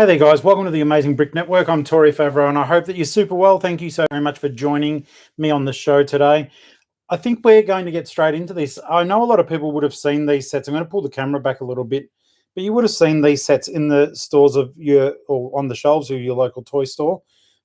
Hey there guys, welcome to the Amazing Brick Network. I'm Tori Favreau and I hope that you're super well. Thank you so very much for joining me on the show today. I think we're going to get straight into this. I know a lot of people would have seen these sets. I'm going to pull the camera back a little bit, but you would have seen these sets in the stores of your, or on the shelves of your local toy store.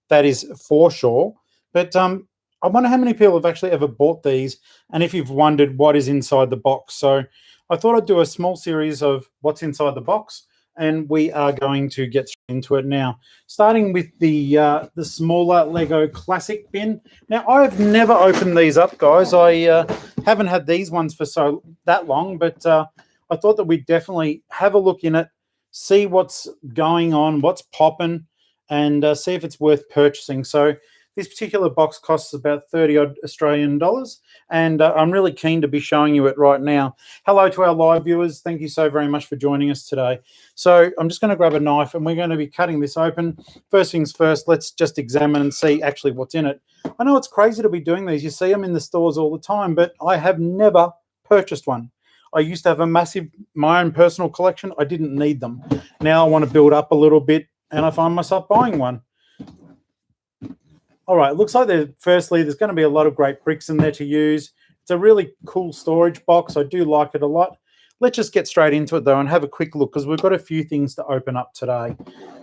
That is for sure. But I wonder how many people have actually ever bought these and if you've wondered what is inside the box. So I thought I'd do a small series of what's inside the box, and we are going to get into it now, starting with the smaller Lego Classic bin. Now, I've never opened these up, guys. I haven't had these ones for that long, but I thought that we'd definitely have a look in it, see what's going on, what's popping, and see if it's worth purchasing. So this particular box costs about 30 odd Australian dollars, and I'm really keen to be showing you it right now. Hello to our live viewers. Thank you so very much for joining us today. So I'm just going to grab a knife and we're going to be cutting this open. First things first, let's just examine and see actually what's in it. I know it's crazy to be doing these. You see them in the stores all the time, but I have never purchased one. I used to have my own personal collection. I didn't need them. Now I want to build up a little bit and I find myself buying one. All right, looks like firstly, there's going to be a lot of great bricks in there to use. It's a really cool storage box. I do like it a lot. Let's just get straight into it, though, and have a quick look, because we've got a few things to open up today.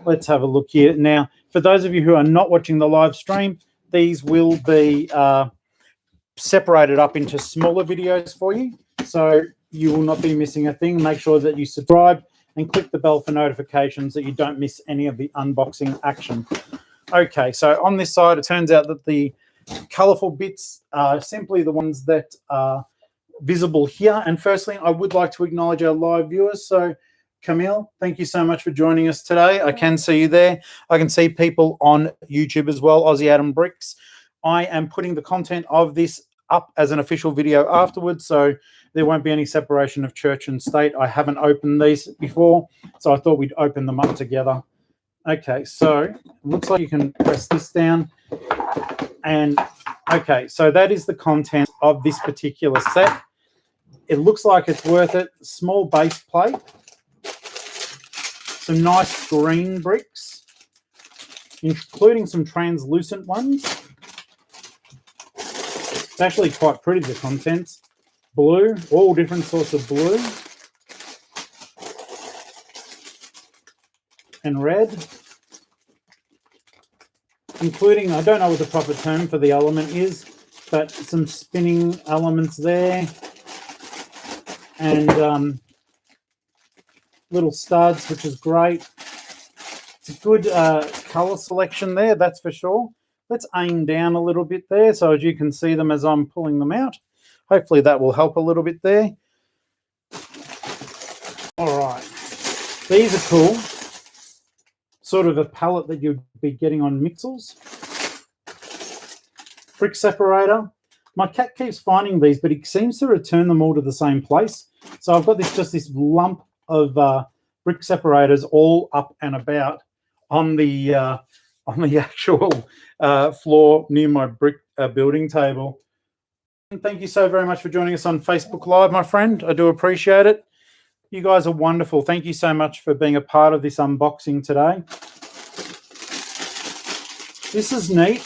Let's have a look here. Now, for those of you who are not watching the live stream, these will be separated up into smaller videos for you, so you will not be missing a thing. Make sure that you subscribe and click the bell for notifications that you don't miss any of the unboxing action. Okay, so on this side, it turns out that the colourful bits are simply the ones that are visible here. And firstly, I would like to acknowledge our live viewers. So, Camille, thank you so much for joining us today. I can see you there. I can see people on YouTube as well, Aussie Adam Bricks. I am putting the content of this up as an official video afterwards, so there won't be any separation of church and state. I haven't opened these before, so I thought we'd open them up together. Okay, so it looks like you can press this down. And okay, so that is the content of this particular set. It looks like it's worth it. Small base plate, some nice green bricks, including some translucent ones. It's actually quite pretty, the contents. Blue, all different sorts of blue. And red, including, I don't know what the proper term for the element is, but some spinning elements there, and little studs, which is great. It's a good colour selection there, that's for sure. Let's aim down a little bit there so as you can see them as I'm pulling them out. Hopefully that will help a little bit there. All right, these are cool. Sort of a palette that you'd be getting on Mixels. Brick separator. My cat keeps finding these, but he seems to return them all to the same place. So I've got just this lump of brick separators all up and about on the actual floor near my brick building table. And thank you so very much for joining us on Facebook Live, my friend. I do appreciate it. You guys are wonderful. Thank you so much for being a part of this unboxing today. This is neat.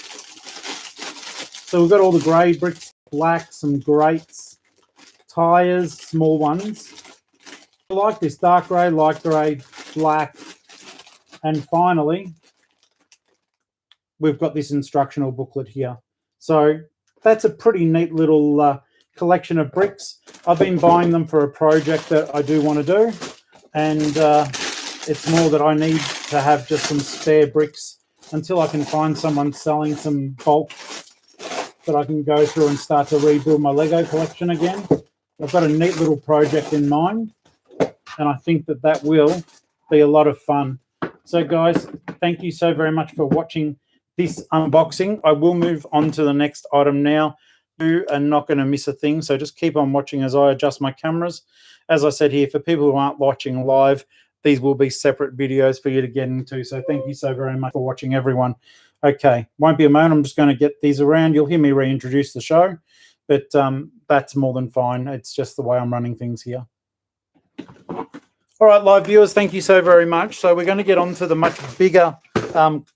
So we've got all the grey bricks, black, some grates, tyres, small ones. I like this, dark grey, light grey, black. And finally, we've got this instructional booklet here. So that's a pretty neat little collection of bricks. I've been buying them for a project that I do want to do, and it's more that I need to have just some spare bricks until I can find someone selling some bulk that I can go through and start to rebuild my Lego collection again. I've got a neat little project in mind, and I think that that will be a lot of fun. So guys, thank you so very much for watching this unboxing. I will move on to the next item now. You are not going to miss a thing, so just keep on watching as I adjust my cameras. As I said here, for people who aren't watching live, these will be separate videos for you to get into, so thank you so very much for watching, everyone. Okay, won't be a moment. I'm just going to get these around. You'll hear me reintroduce the show, but that's more than fine. It's just the way I'm running things here. All right, live viewers, thank you so very much. So we're going to get on to the much bigger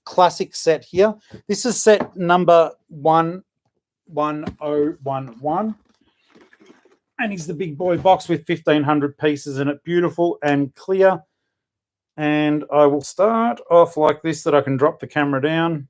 classic set here. This is set number 11011. And it's the big boy box with 1,500 pieces in it. Beautiful and clear. And I will start off like this, that I can drop the camera down.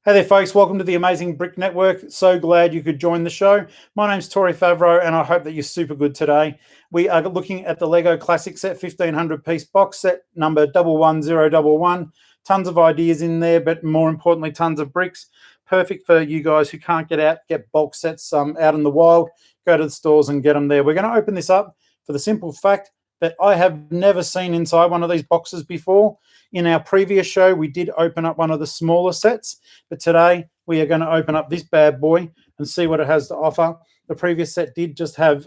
Hey there, folks. Welcome to the Amazing Brick Network. So glad you could join the show. My name's Tori Favreau, and I hope that you're super good today. We are looking at the Lego Classic Set 1,500-piece box set, number 11011. Tons of ideas in there, but more importantly, tons of bricks. Perfect for you guys who can't get bulk sets out in the wild. Go to the stores and get them there. We're going to open this up for the simple fact that I have never seen inside one of these boxes before. In our previous show, we did open up one of the smaller sets, but today we are going to open up this bad boy and see what it has to offer. The previous set did just have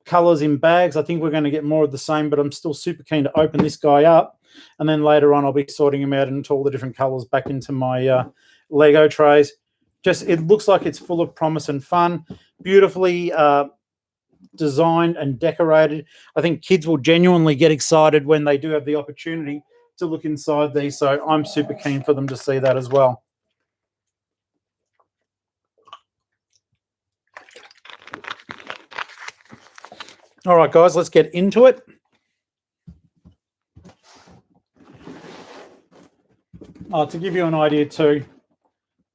colors in bags. I think we're going to get more of the same, but I'm still super keen to open this guy up. And then later on, I'll be sorting him out into all the different colors back into my Lego trays. It looks like it's full of promise and fun, beautifully designed and decorated. I think kids will genuinely get excited when they do have the opportunity to look inside these, so I'm super keen for them to see that as well. All right, guys, let's get into it. To give you an idea too,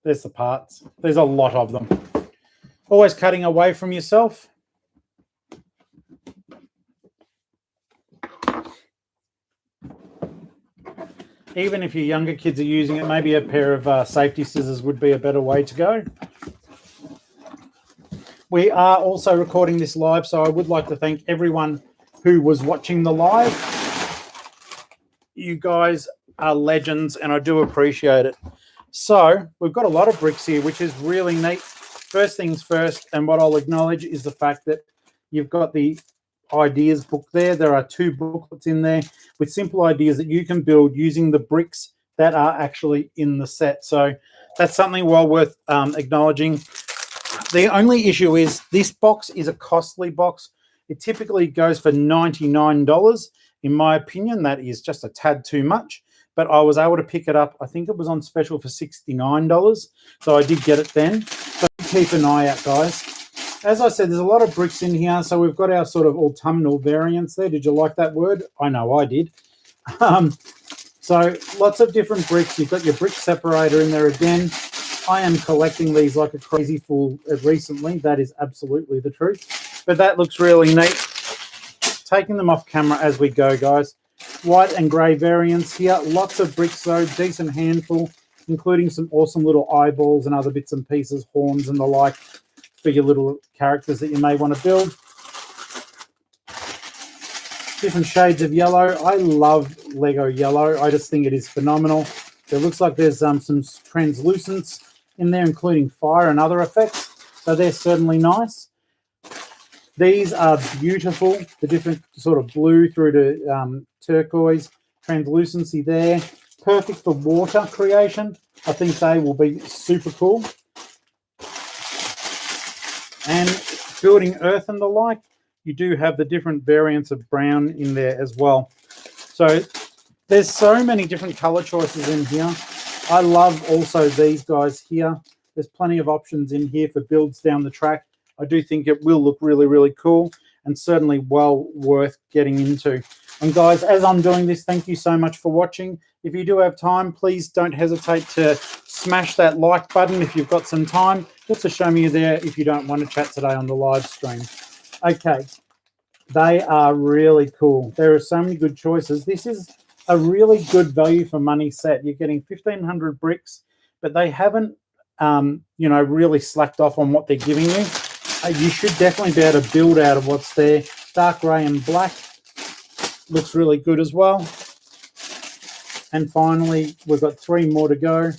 there's the parts. There's a lot of them. Always cutting away from yourself. Even if your younger kids are using it, maybe a pair of safety scissors would be a better way to go. We are also recording this live, so I would like to thank everyone who was watching the live. You guys are legends, and I do appreciate it. So we've got a lot of bricks here, which is really neat. First things first, and what I'll acknowledge is the fact that you've got the ideas book there. There are 2 booklets in there with simple ideas that you can build using the bricks that are actually in the set. So that's something well worth acknowledging. The only issue is this box is a costly box. It typically goes for $99. In my opinion, that is just a tad too much, but I was able to pick it up. I think it was on special for $69. So I did get it then. So keep an eye out, guys. As I said, there's a lot of bricks in here. So we've got our sort of autumnal variants there. Did you like that word? I know I did. So lots of different bricks. You've got your brick separator in there again. I am collecting these like a crazy fool recently. That is absolutely the truth. But that looks really neat. Taking them off camera as we go, guys. White and grey variants here. Lots of bricks though. Decent handful, including some awesome little eyeballs and other bits and pieces, horns and the like, for your little characters that you may want to build. Different shades of yellow. I love Lego yellow. I just think it is phenomenal. It looks like there's some translucence in there, including fire and other effects. So they're certainly nice. These are beautiful. The different sort of blue through to turquoise, translucency there. Perfect for water creation. I think they will be super cool. And building earth and the like, you do have the different variants of brown in there as well. So there's so many different color choices in here. I love also these guys here. There's plenty of options in here for builds down the track. I do think it will look really, really cool and certainly well worth getting into. And guys, as I'm doing this, thank you so much for watching. If you do have time, please don't hesitate to smash that like button if you've got some time, just to show me you're there if you don't want to chat today on the live stream. Okay, they are really cool. There are so many good choices. This is a really good value for money set. You're getting 1,500 bricks, but they haven't, really slacked off on what they're giving you. You should definitely be able to build out of what's there. Dark grey and black looks really good as well. And finally, we've got 3 more to go.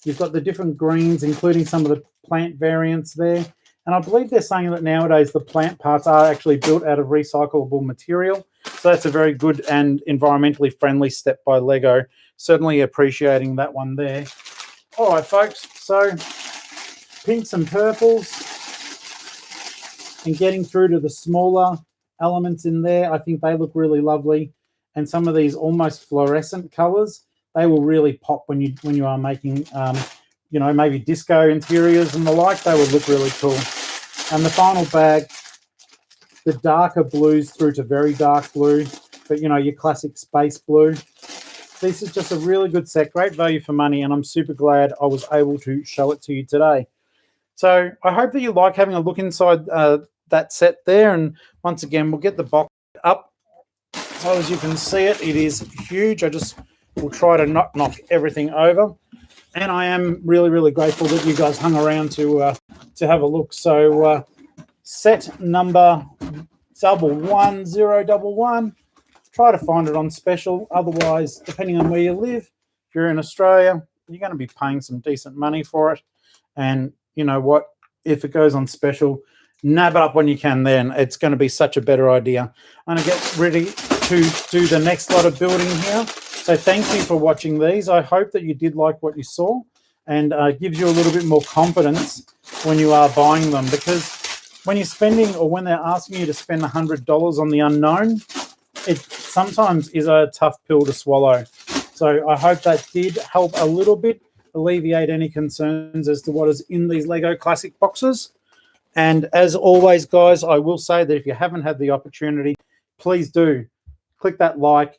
You've got the different greens, including some of the plant variants there. And I believe they're saying that nowadays the plant parts are actually built out of recyclable material. So that's a very good and environmentally friendly step by Lego. Certainly appreciating that one there. All right, folks. So pinks and purples. And getting through to the smaller elements in there. I think they look really lovely. And some of these almost fluorescent colors, they will really pop when you are making, you know, maybe disco interiors and the like. They will look really cool. And the final bag, the darker blues through to very dark blue, but, you know, your classic space blue. This is just a really good set, great value for money, and I'm super glad I was able to show it to you today. So I hope that you like having a look inside that set there. And once again, we'll get the box up. So as you can see it, it is huge. I just will try to not knock everything over. And I am really, really grateful that you guys hung around to have a look. So set number 11011. Try to find it on special. Otherwise, depending on where you live, if you're in Australia, you're going to be paying some decent money for it. And you know what? If it goes on special, nab it up when you can then. It's going to be such a better idea. I'm going to get ready to do the next lot of building here. So thank you for watching these. I hope that you did like what you saw, and gives you a little bit more confidence when you are buying them, because when you're spending, or when they're asking you to spend $100 on the unknown, it sometimes is a tough pill to swallow. So I hope that did help a little bit, alleviate any concerns as to what is in these Lego Classic boxes. And as always, guys, I will say that if you haven't had the opportunity, please do click that like,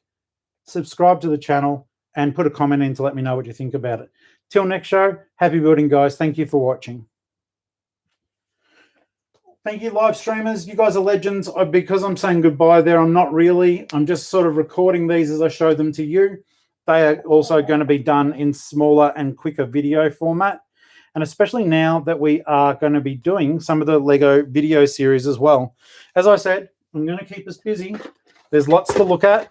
subscribe to the channel, and put a comment in to let me know what you think about it. Till next show, happy building, guys. Thank you for watching. Thank you, live streamers. You guys are legends. Because I'm saying goodbye there, I'm not really. I'm just sort of recording these as I show them to you. They are also going to be done in smaller and quicker video format. And especially now that we are going to be doing some of the Lego video series as well. As I said, I'm going to keep us busy. There's lots to look at.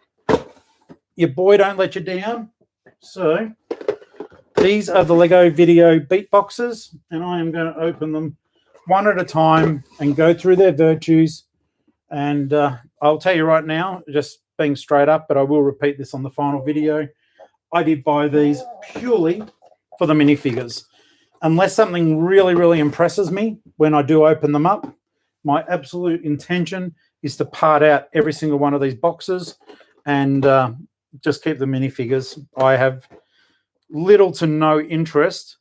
Your boy don't let you down. So these are the Lego video beat boxes, and I am going to open them one at a time and go through their virtues. And I'll tell you right now, just being straight up, but I will repeat this on the final video, I did buy these purely for the minifigures. Unless something really, really impresses me when I do open them up, my absolute intention is to part out every single one of these boxes and just keep the minifigures. I have little to no interest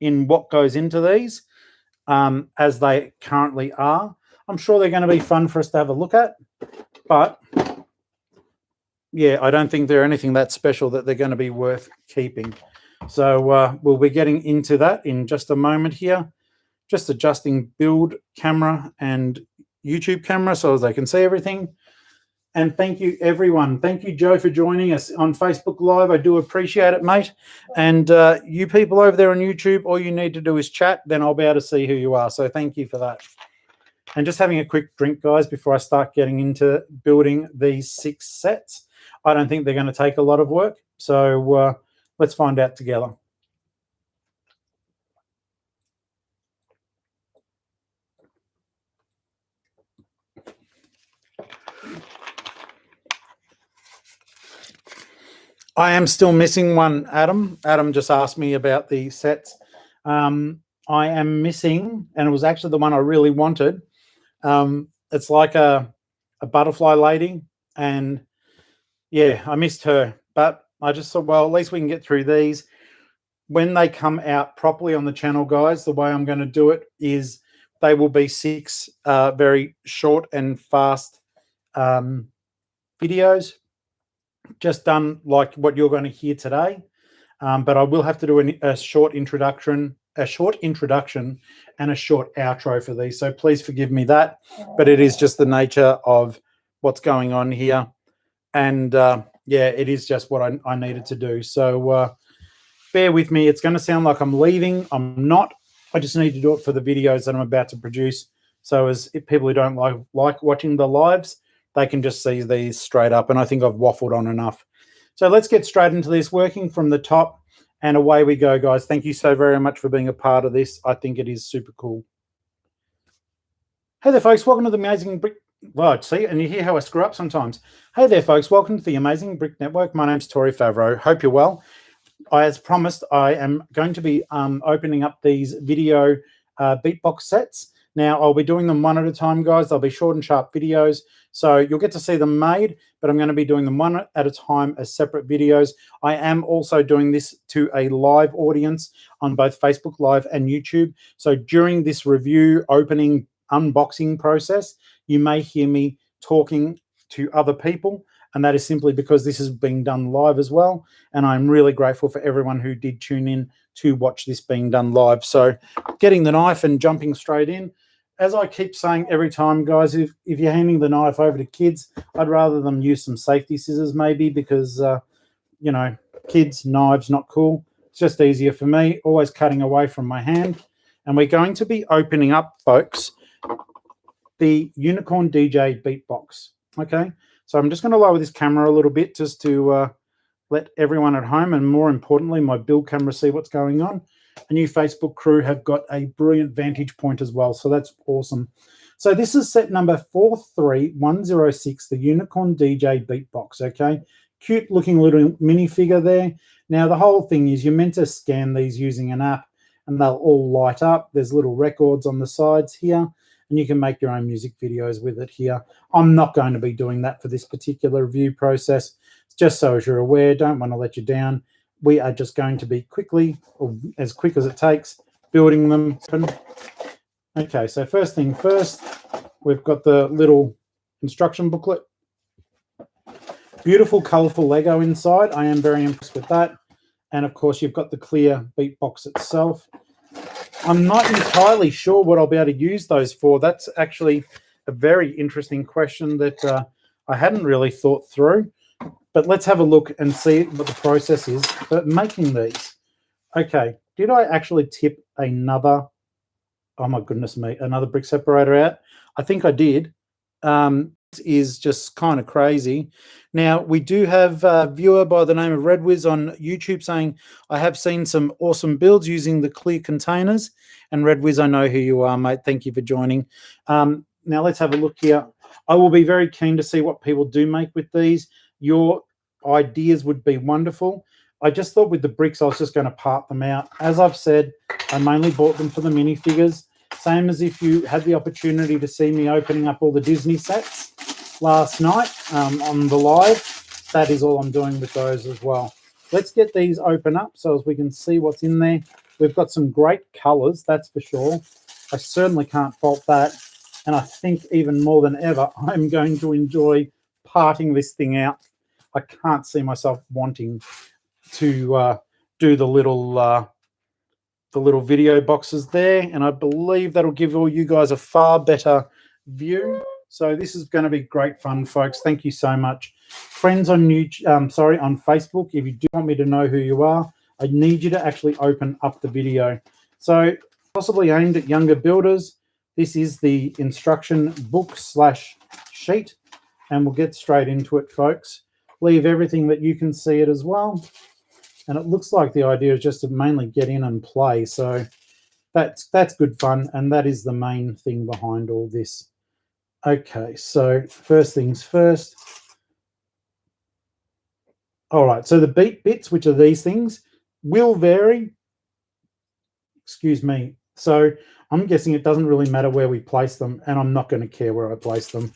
in what goes into these as they currently are. I'm sure they're going to be fun for us to have a look at, but yeah, I don't think they're anything that special that they're going to be worth keeping. So we'll be getting into that in just a moment here. Just adjusting build camera and YouTube camera so as they can see everything. And thank you, everyone. Thank you, Joe, for joining us on Facebook Live. I do appreciate it, mate. And you people over there on YouTube, all you need to do is chat. Then I'll be able to see who you are. So thank you for that. And just having a quick drink, guys, before I start getting into building these 6 sets. I don't think they're going to take a lot of work. So let's find out together. I am still missing one, Adam. Adam just asked me about the sets. I am missing, and it was actually the one I really wanted. It's like a butterfly lady, and yeah, I missed her. But I just thought, well, at least we can get through these. When they come out properly on the channel, guys, the way I'm going to do it is they will be 6 very short and fast videos, just done like what you're going to hear today. But I will have to do a short introduction, and a short outro for these. So please forgive me that, but it is just the nature of what's going on here. And yeah, it is just what I needed to do. So bear with me. It's going to sound like I'm leaving. I'm not. I just need to do it for the videos that I'm about to produce. So as if people who don't like watching the lives, they can just see these straight up. And I think I've waffled on enough. So let's get straight into this, working from the top, and away we go, guys. Thank you so very much for being a part of this. I think it is super cool. Hey there, folks. Welcome to the Amazing Brick. Well, see, and you hear how I screw up sometimes. Hey there, folks. Welcome to the Amazing Brick Network. My name's Tori Favreau. Hope you're well. As promised, I am going to be opening up these video beatbox sets. Now, I'll be doing them one at a time, guys. They'll be short and sharp videos, so you'll get to see them made, but I'm going to be doing them one at a time as separate videos. I am also doing this to a live audience on both Facebook Live and YouTube. So during this review, opening, unboxing process, you may hear me talking to other people, and that is simply because this is being done live as well, and I'm really grateful for everyone who did tune in to watch this being done live. So getting the knife and jumping straight in. As I keep saying every time, guys, if you're handing the knife over to kids, I'd rather them use some safety scissors maybe, because, you know, kids, knives, not cool. It's just easier for me, always cutting away from my hand. And we're going to be opening up, folks, the Unicorn DJ Beatbox, okay? So I'm just going to lower this camera a little bit just to let everyone at home, and more importantly, my build camera, see what's going on. A new Facebook crew have got a brilliant vantage point as well, so that's awesome. So this is set number 43106, the Unicorn DJ Beatbox, okay? Cute looking little minifigure there. Now, the whole thing is you're meant to scan these using an app, and they'll all light up. There's little records on the sides here, and you can make your own music videos with it here. I'm not going to be doing that for this particular review process. Just so as you're aware, don't want to let you down. We are just going to be quickly, or as quick as it takes, building them. Okay, so first thing first, we've got the little instruction booklet. Beautiful, colourful Lego inside. I am very impressed with that. And of course, you've got the clear beatbox itself. I'm not entirely sure what I'll be able to use those for. That's actually a very interesting question that I hadn't really thought through. But let's have a look and see what the process is for making these. Okay, did I actually tip another, oh my goodness me, another brick separator out? I think I did. This is just kind of crazy. Now, we do have a viewer by the name of Redwiz on YouTube saying, I have seen some awesome builds using the clear containers. And Redwiz, I know who you are, mate. Thank you for joining. Now, let's have a look here. I will be very keen to see what people do make with these. Your ideas would be wonderful. I just thought with the bricks, I was just going to part them out. As I've said, I mainly bought them for the minifigures. Same as if you had the opportunity to see me opening up all the Disney sets last night on the live. That is all I'm doing with those as well. Let's get these open up so as we can see what's in there. We've got some great colours, that's for sure. I certainly can't fault that. And I think even more than ever, I'm going to enjoy parting this thing out. I can't see myself wanting to do the little video boxes there, and I believe that'll give all you guys a far better view. So this is going to be great fun, folks. Thank you so much. Friends on on Facebook, if you do want me to know who you are, I need you to actually open up the video. So possibly aimed at younger builders, this is the instruction book / sheet, and we'll get straight into it, folks. Leave everything that you can see it as well. And it looks like the idea is just to mainly get in and play. So that's good fun, and that is the main thing behind all this. Okay, so first things first. All right, so the beat bits, which are these things, will vary. Excuse me. So I'm guessing it doesn't really matter where we place them, and I'm not going to care where I place them.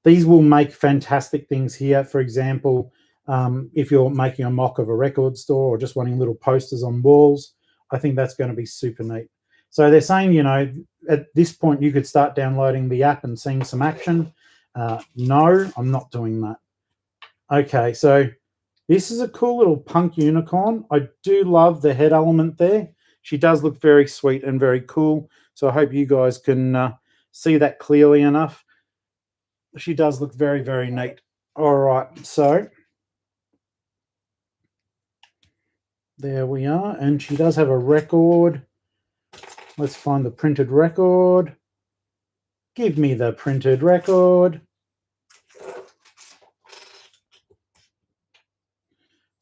These will make fantastic things here. For example, if you're making a mock of a record store or just wanting little posters on walls, I think that's going to be super neat. So they're saying, you know, at this point you could start downloading the app and seeing some action. No, I'm not doing that. Okay, so this is a cool little punk unicorn. I do love the head element there. She does look very sweet and very cool. So I hope you guys can see that clearly enough. She does look very, very neat. All right, so there we are. And she does have a record. Let's find the printed record. Give me the printed record.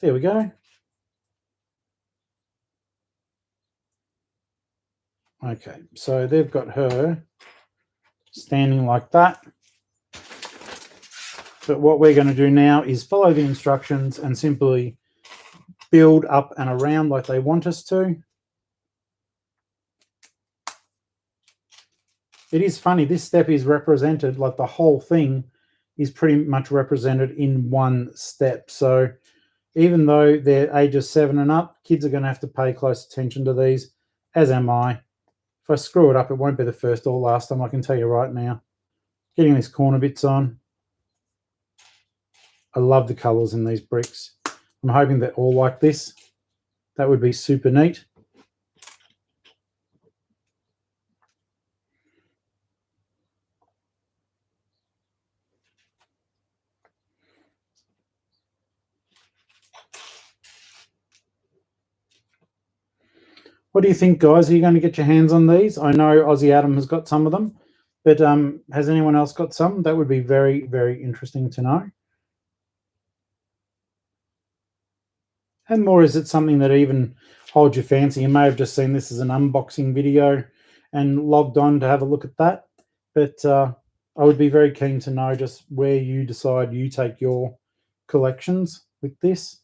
There we go. Okay, so they've got her standing like that. But what we're going to do now is follow the instructions and simply build up and around like they want us to. it is funny. This step is represented, like the whole thing is pretty much represented in one step. So even though they're ages 7 and up, kids are going to have to pay close attention to these, as am I. If I screw it up, it won't be the first or last time, I can tell you right now. Getting these corner bits on. I love the colours in these bricks. I'm hoping they're all like this. That would be super neat. What do you think, guys? Are you going to get your hands on these? I know Aussie Adam has got some of them, but has anyone else got some? That would be very, very interesting to know. And more, is it something that even holds your fancy? You may have just seen this as an unboxing video and logged on to have a look at that. But I would be very keen to know just where you decide you take your collections with this.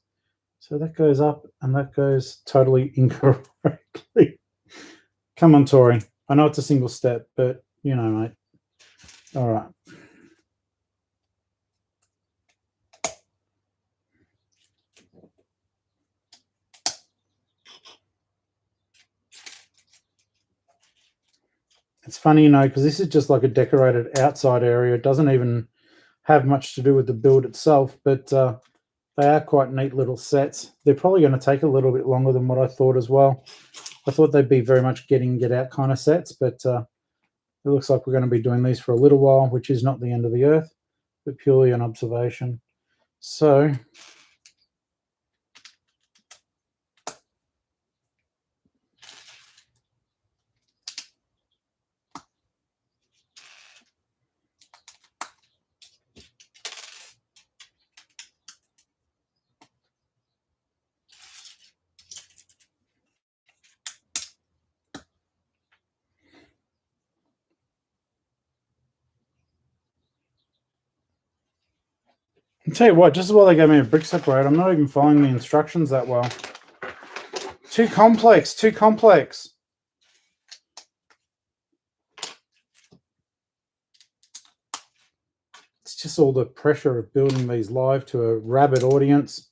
So that goes up and that goes totally incorrectly. Come on, Tori. I know it's a single step, but you know, mate. All right. It's funny, you know, because this is just like a decorated outside area. It doesn't even have much to do with the build itself, but they are quite neat little sets. They're probably going to take a little bit longer than what I thought as well. I thought they'd be very much get in, get out kind of sets, but it looks like we're going to be doing these for a little while, which is not the end of the earth, but purely an observation. So I'll tell you what, just as well they gave me a brick separator, I'm not even following the instructions that well. Too complex, too complex. It's just all the pressure of building these live to a rabid audience.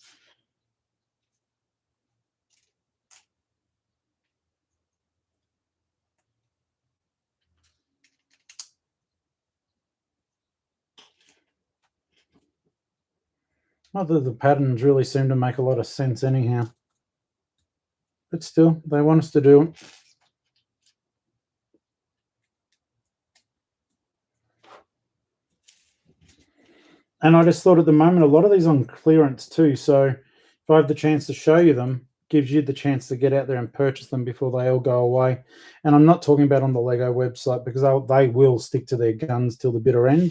Not that the patterns really seem to make a lot of sense anyhow. But still, they want us to do it. And I just thought at the moment, a lot of these on clearance too. So if I have the chance to show you them, gives you the chance to get out there and purchase them before they all go away. And I'm not talking about on the Lego website, because they will stick to their guns till the bitter end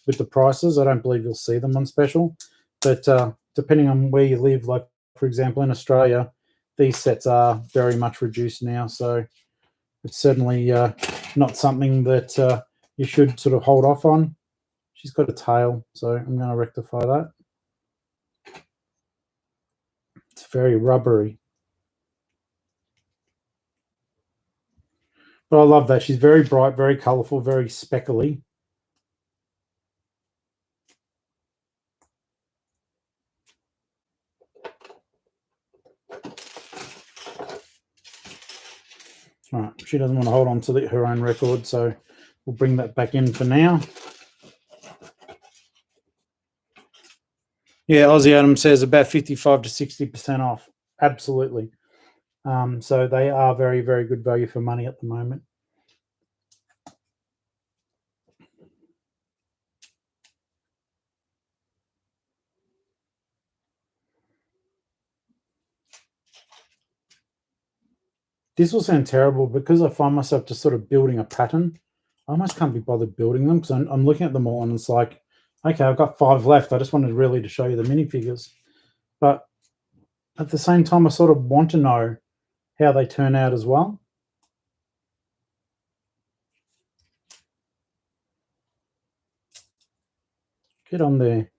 with the prices. I don't believe you'll see them on special. But depending on where you live, like for example in Australia, these sets are very much reduced now. So it's certainly not something that you should sort of hold off on. She's got a tail, so I'm going to rectify that. It's very rubbery. But I love that. She's very bright, very colourful, very speckly. All right, she doesn't want to hold on to her own record, so we'll bring that back in for now. Yeah, Aussie Adam says about 55 to 60% off. Absolutely. So they are very, very good value for money at the moment. This will sound terrible because I find myself just sort of building a pattern. I almost can't be bothered building them because I'm looking at them all and it's like, okay, I've got 5 left. I just wanted really to show you the minifigures. But at the same time, I sort of want to know how they turn out as well. Get on there.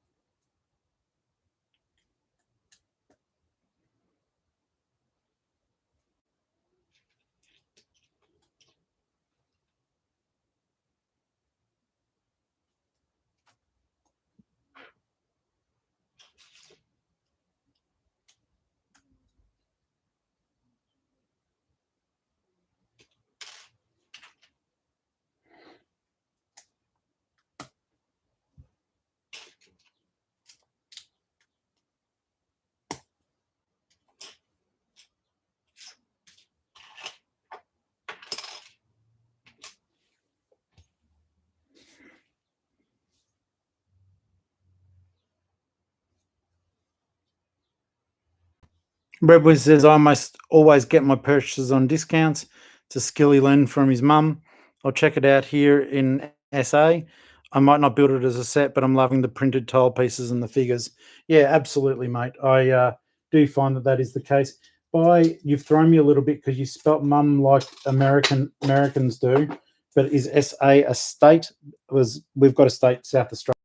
Redwood says, I must always get my purchases on discounts. It's a skill he learned from his mum. I'll check it out here in SA. I might not build it as a set, but I'm loving the printed tile pieces and the figures. Yeah, absolutely, mate. I do find that is the case. You've thrown me a little bit because you spelt mum like Americans do, but is SA a state? We've got a state, South Australia.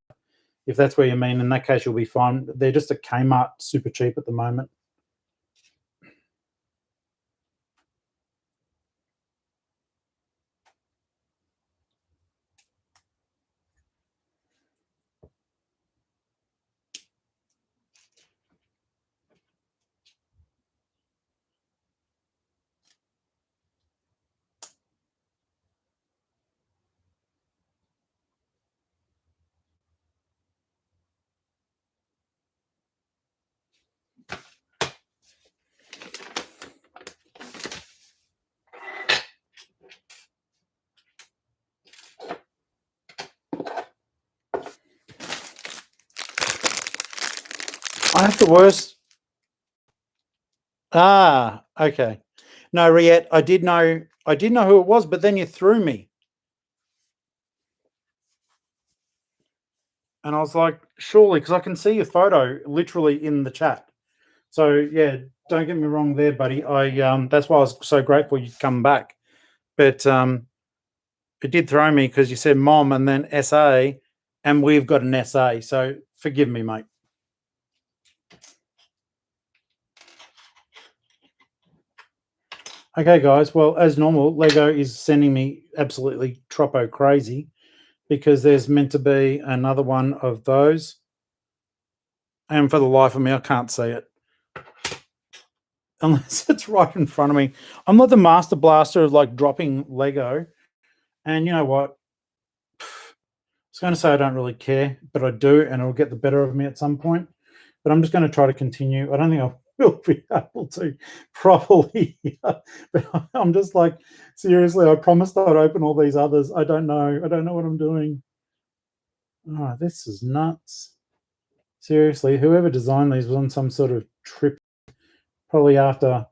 If that's where you mean, in that case, you'll be fine. They're just a Kmart, super cheap at the moment. I have the worst. Okay. No, Riette, I did know who it was, but then you threw me. And I was like, surely, because I can see your photo literally in the chat. So yeah, don't get me wrong there, buddy. That's why I was so grateful you'd come back. But it did throw me because you said mom and then SA, and we've got an SA. So forgive me, mate. Okay, guys. Well, as normal, Lego is sending me absolutely troppo crazy because there's meant to be another one of those. And for the life of me, I can't see it. Unless it's right in front of me. I'm not the master blaster of like dropping Lego. And you know what? I was going to say I don't really care, but I do, and it'll get the better of me at some point. But I'm just going to try to continue. I don't think I will be able to properly. But I'm just like, seriously, I promised I'd open all these others. I don't know. I don't know what I'm doing. Oh, this is nuts. Seriously, whoever designed these was on some sort of trip, probably after,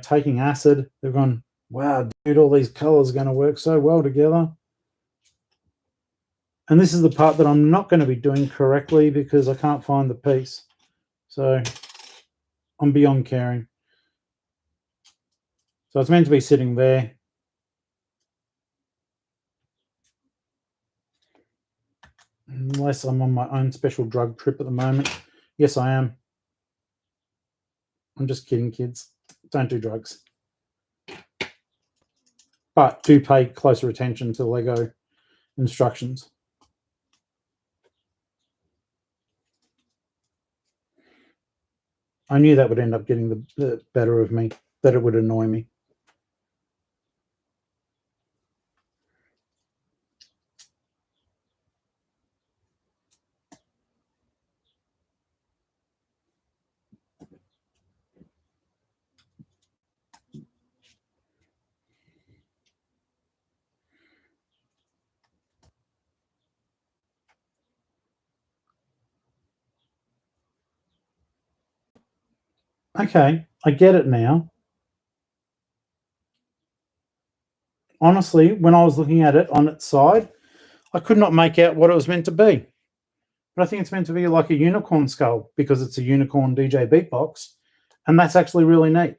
taking acid. They've gone, wow, dude, all these colors are going to work so well together. And this is the part that I'm not going to be doing correctly because I can't find the piece. So I'm beyond caring. So it's meant to be sitting there. Unless I'm on my own special drug trip at the moment. Yes, I am. I'm just kidding, kids. Don't do drugs. But do pay closer attention to Lego instructions. I knew that would end up getting the better of me, that it would annoy me. Okay, I get it now. Honestly, when I was looking at it on its side, I could not make out what it was meant to be. But I think it's meant to be like a unicorn skull because it's a unicorn DJ beatbox, and that's actually really neat.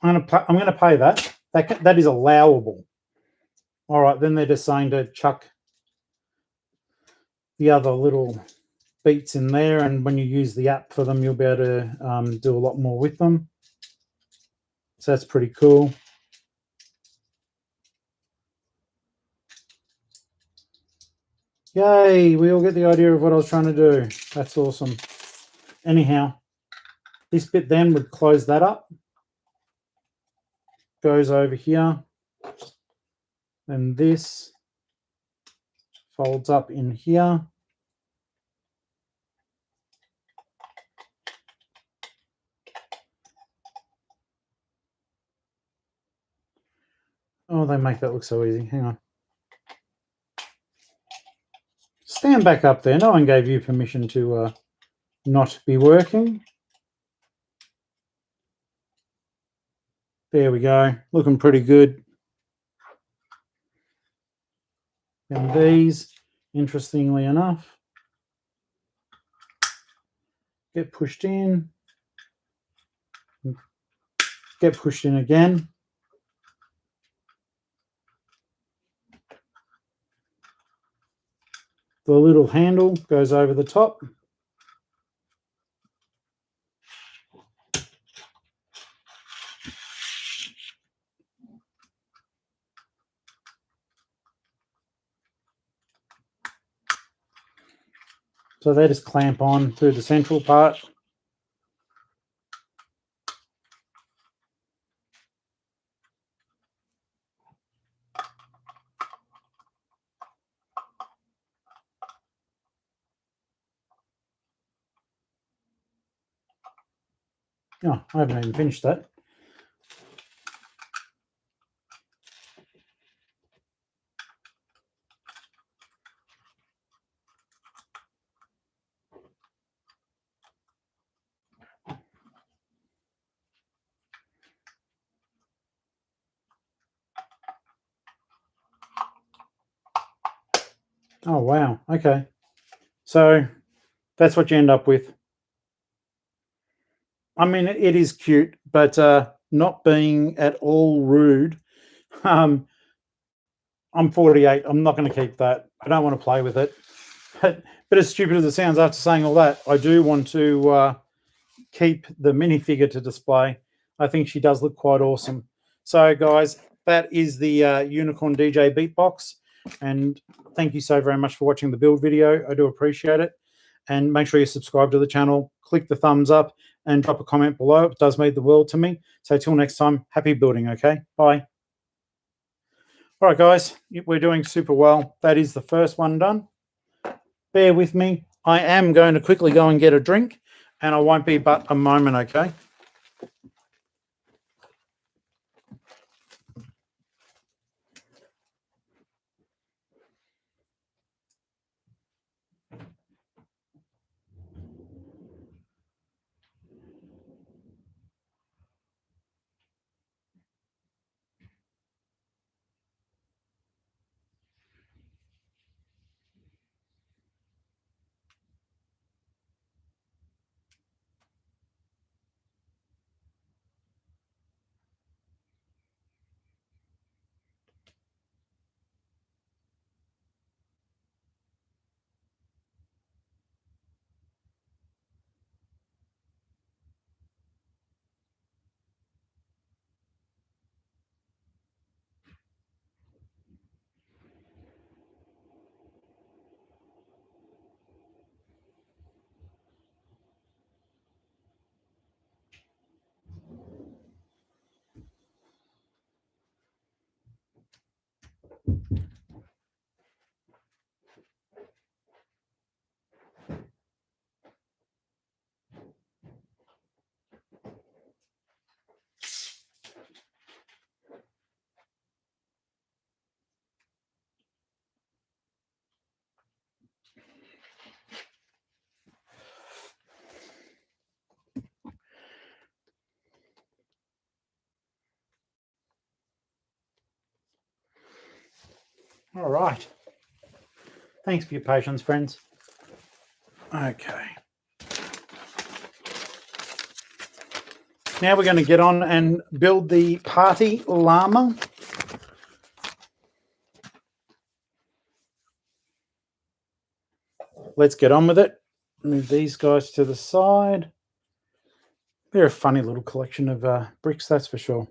I'm going to pay that. That is allowable. All right, then they're just saying to chuck the other little beats in there, and when you use the app for them, you'll be able to do a lot more with them. So that's pretty cool. Yay, we all get the idea of what I was trying to do. That's awesome. Anyhow, this bit then would close that up. Goes over here. And this folds up in here. Oh, they make that look so easy. Hang on. Stand back up there. No one gave you permission to not be working. There we go. Looking pretty good. And these, interestingly enough, get pushed in, get pushed in again. The little handle goes over the top. So they just clamp on through the central part. Oh, I haven't even finished that. Oh, wow. Okay. So that's what you end up with. I mean, it is cute, but not being at all rude. I'm 48. I'm not going to keep that. I don't want to play with it. But as stupid as it sounds, after saying all that, I do want to keep the minifigure to display. I think she does look quite awesome. So, guys, that is the Unicorn DJ Beatbox. And thank you so very much for watching the build video. I do appreciate it. And make sure you subscribe to the channel, click the thumbs up, and drop a comment below. It does mean the world to me. So till next time, happy building, okay? Bye. All right, guys, we're doing super well. That is the first one done. Bear with me. I am going to quickly go and get a drink, and I won't be but a moment, okay? All right. Thanks for your patience, friends. Okay. Now we're going to get on and build the party llama. Let's get on with it. Move these guys to the side. They're a funny little collection of bricks, that's for sure.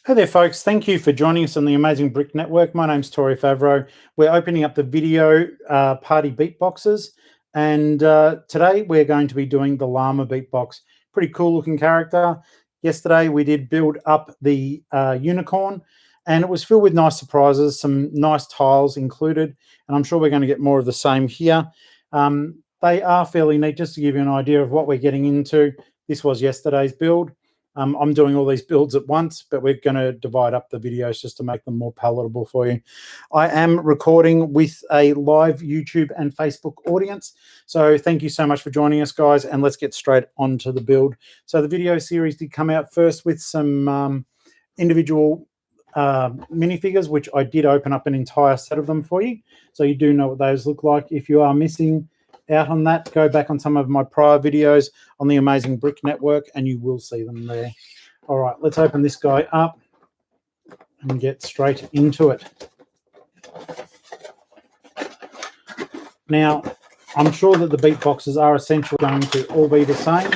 Hey there, folks. Thank you for joining us on the Amazing Brick Network. My name's Tori Favreau. We're opening up the video party beatboxes, and today we're going to be doing the llama beatbox. Pretty cool looking character. Yesterday we did build up the unicorn, and it was filled with nice surprises, some nice tiles included, and I'm sure we're going to get more of the same here. They are fairly neat. Just to give you an idea of what we're getting into, this was yesterday's build. I'm doing all these builds at once, but we're going to divide up the videos just to make them more palatable for you. I am recording with a live YouTube and Facebook audience. So thank you so much for joining us, guys, and let's get straight on to the build. So the video series did come out first with some individual minifigures, which I did open up an entire set of them for you. So you do know what those look like. If you are missing out on that, go back on some of my prior videos on the Amazing Brick Network and you will see them there. All right, let's open this guy up and get straight into it. Now, I'm sure that the beat boxes are essentially going to all be the same.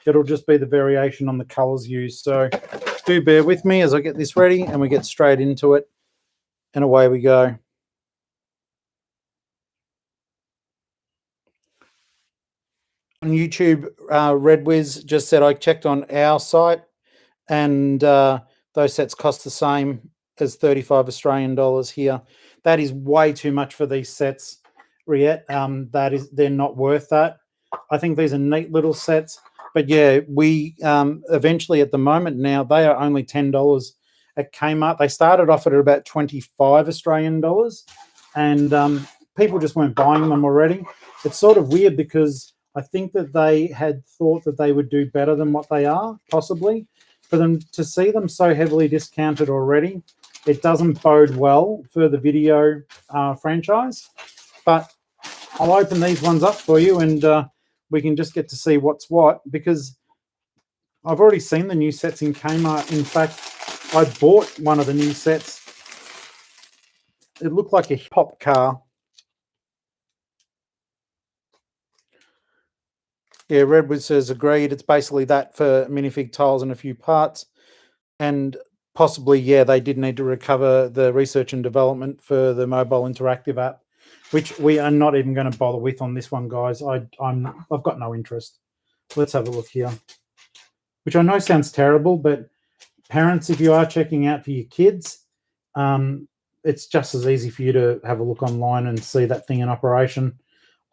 It'll just be the variation on the colors used. So do bear with me as I get this ready and we get straight into it, and away we go. On YouTube, Red Wiz just said I checked on our site and those sets cost the same as 35 Australian dollars here. That is way too much for these sets, Riette. They're not worth that. I think these are neat little sets, but yeah, we eventually at the moment now they are only $10 at Kmart. They started off at about 25 Australian dollars, and people just weren't buying them already. It's sort of weird because I think that they had thought that they would do better than what they are, possibly. For them to see them so heavily discounted already, it doesn't bode well for the VIDIYO franchise. But I'll open these ones up for you and we can just get to see what's what, because I've already seen the new sets in Kmart. In fact, I bought one of the new sets. It looked like a hip-hop car. Yeah, Redwood says agreed. It's basically that for minifig tiles and a few parts. And possibly, yeah, they did need to recover the research and development for the mobile interactive app, which we are not even going to bother with on this one, guys. I've got no interest. Let's have a look here. Which I know sounds terrible, but parents, if you are checking out for your kids, it's just as easy for you to have a look online and see that thing in operation.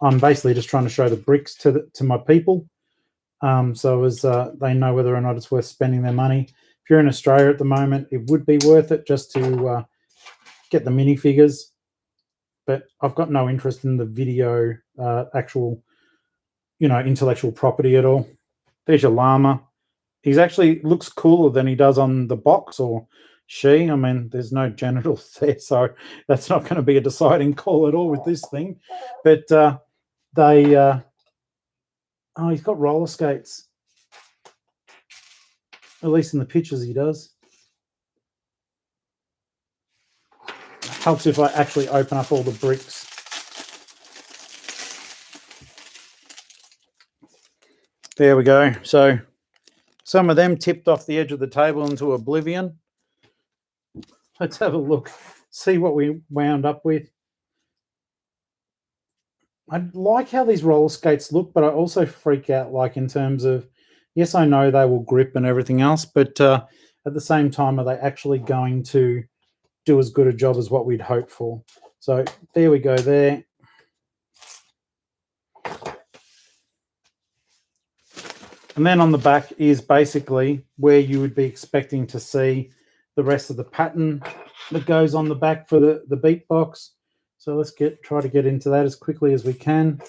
I'm basically just trying to show the bricks to my people, so as they know whether or not it's worth spending their money. If you're in Australia at the moment, it would be worth it just to get the minifigures. But I've got no interest in the VIDIYO actual, intellectual property at all. There's your llama. He's actually looks cooler than he does on the box, or she. I mean, there's no genitals there, so that's not going to be a deciding call at all with this thing. But oh, he's got roller skates. At least in the pictures he does. Helps if I actually open up all the bricks. There we go. So some of them tipped off the edge of the table into oblivion. Let's have a look, see what we wound up with. I like how these roller skates look, but I also freak out, like in terms of, yes, I know they will grip and everything else, but at the same time, are they actually going to do as good a job as what we'd hoped for? So there we go there. And then on the back is basically where you would be expecting to see the rest of the pattern that goes on the back for the beat box. So let's try to get into that as quickly as we can.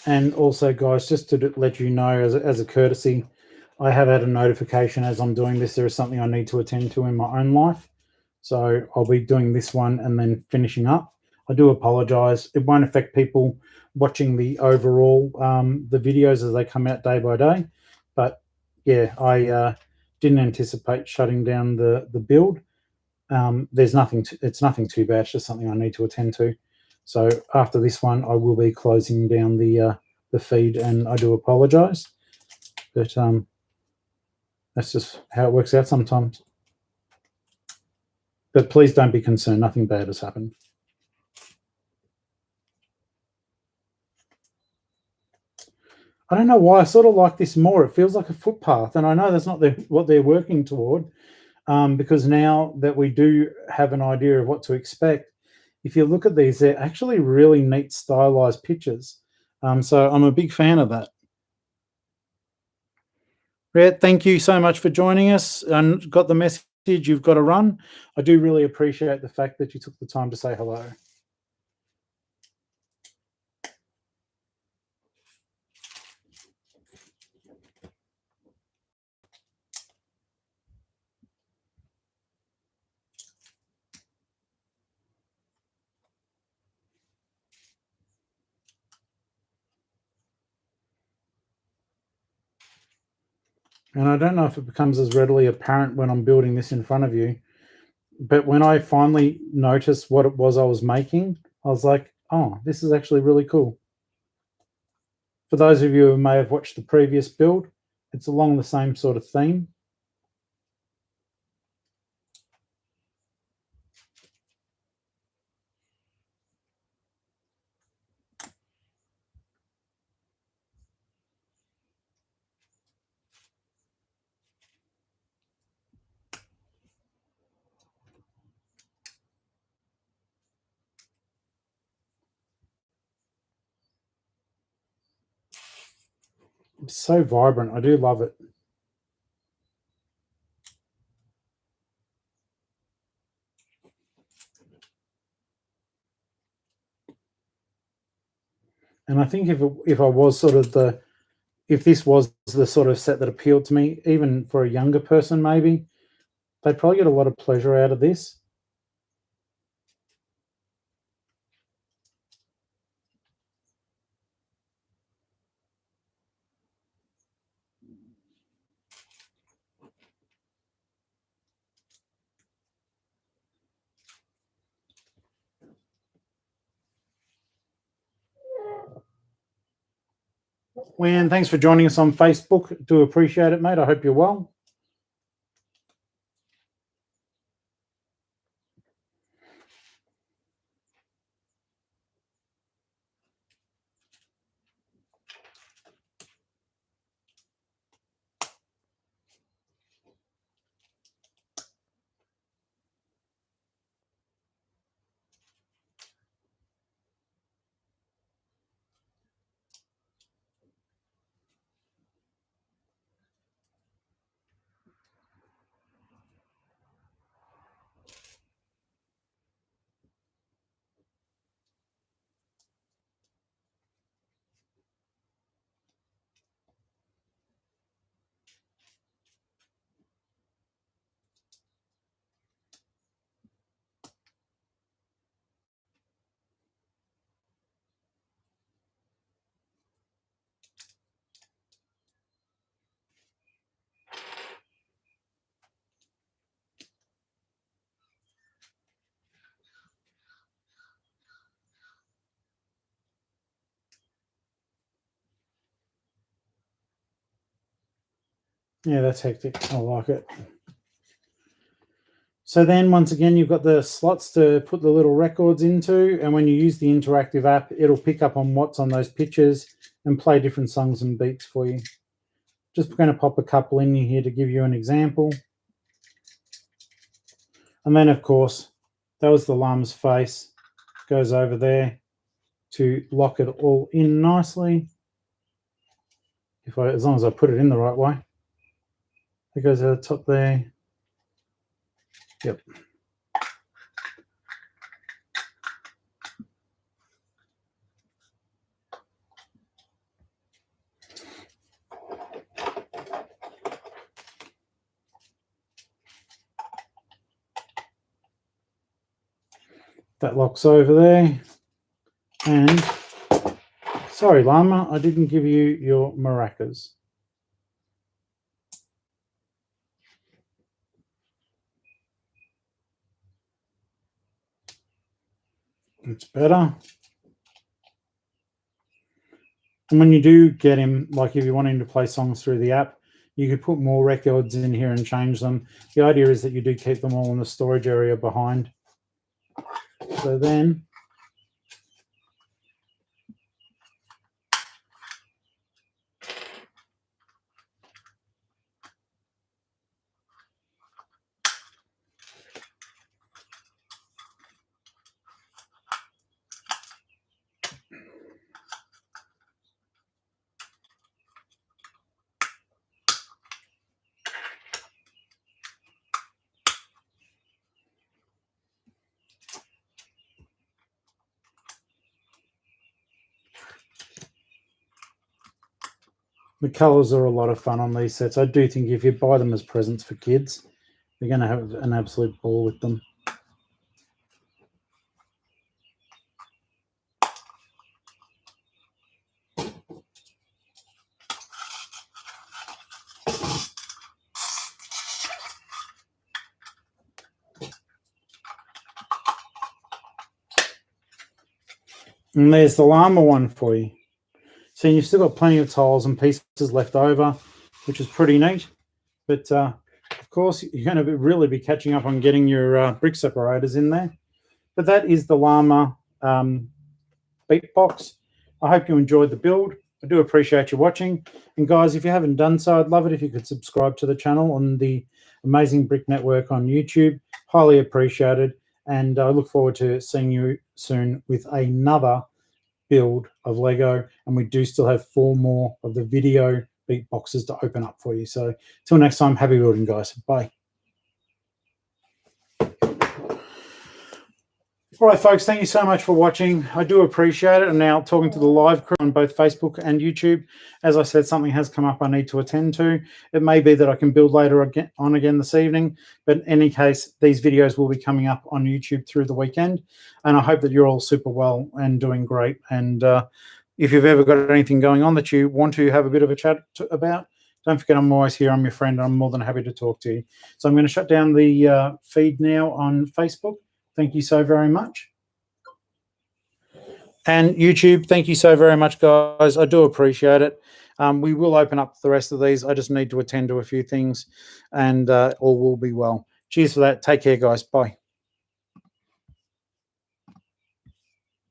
And also, guys, just to let you know, as a courtesy, I have had a notification as I'm doing this. There is something I need to attend to in my own life. So I'll be doing this one and then finishing up. I do apologize. It won't affect people watching the overall, the videos as they come out day by day. But yeah, I didn't anticipate shutting down the build. There's nothing. It's nothing too bad. It's just something I need to attend to. So after this one, I will be closing down the feed, and I do apologise, but that's just how it works out sometimes. But please don't be concerned. Nothing bad has happened. I don't know why I sort of like this more. It feels like a footpath, and I know that's not what they're working toward, because now that we do have an idea of what to expect, if you look at these, they're actually really neat stylized pictures. So I'm a big fan of that. Rhett, thank you so much for joining us and got the message. You've got to run. I do really appreciate the fact that you took the time to say hello. And I don't know if it becomes as readily apparent when I'm building this in front of you, but when I finally noticed what it was I was making, I was like, oh, this is actually really cool. For those of you who may have watched the previous build, it's along the same sort of theme. It's so vibrant. I do love it. And I think if I was sort of if this was the sort of set that appealed to me, even for a younger person, maybe, they'd probably get a lot of pleasure out of this. Wayne, thanks for joining us on Facebook. Do appreciate it, mate. I hope you're well. Yeah, that's hectic. I like it. So then once again, you've got the slots to put the little records into, and when you use the interactive app, it'll pick up on what's on those pictures and play different songs and beats for you. Just going to pop a couple in here to give you an example. And then, of course, that was the llama's face. Goes over there to lock it all in nicely. As long as I put it in the right way. It goes at the top there. Yep. That locks over there. And sorry, llama, I didn't give you your maracas. It's better. And when you do get him, like if you want him to play songs through the app, you could put more records in here and change them. The idea is that you do keep them all in the storage area behind. So then the colors are a lot of fun on these sets. I do think if you buy them as presents for kids, you're going to have an absolute ball with them. And there's the llama one for you. So you've still got plenty of tiles and pieces left over, which is pretty neat. But of course, you're going to really be catching up on getting your brick separators in there. But that is the llama beatbox. I hope you enjoyed the build. I do appreciate you watching. And guys, if you haven't done so, I'd love it if you could subscribe to the channel on the Amazing Brick Network on YouTube. Highly appreciated. And I look forward to seeing you soon with another build of Lego. And we do still have 4 more of the video beat boxes to open up for you. So till next time, happy building, guys. Bye. All right, folks, thank you so much for watching. I do appreciate it. I'm now talking to the live crew on both Facebook and YouTube. As I said, something has come up I need to attend to. It may be that I can build later again this evening, but in any case, these videos will be coming up on YouTube through the weekend, and I hope that you're all super well and doing great. And if you've ever got anything going on that you want to have a bit of a chat about, don't forget I'm always here. I'm your friend. I'm more than happy to talk to you. So I'm going to shut down the feed now on Facebook. Thank you so very much. And YouTube, thank you so very much, guys. I do appreciate it. We will open up the rest of these. I just need to attend to a few things, and all will be well. Cheers for that. Take care, guys. Bye.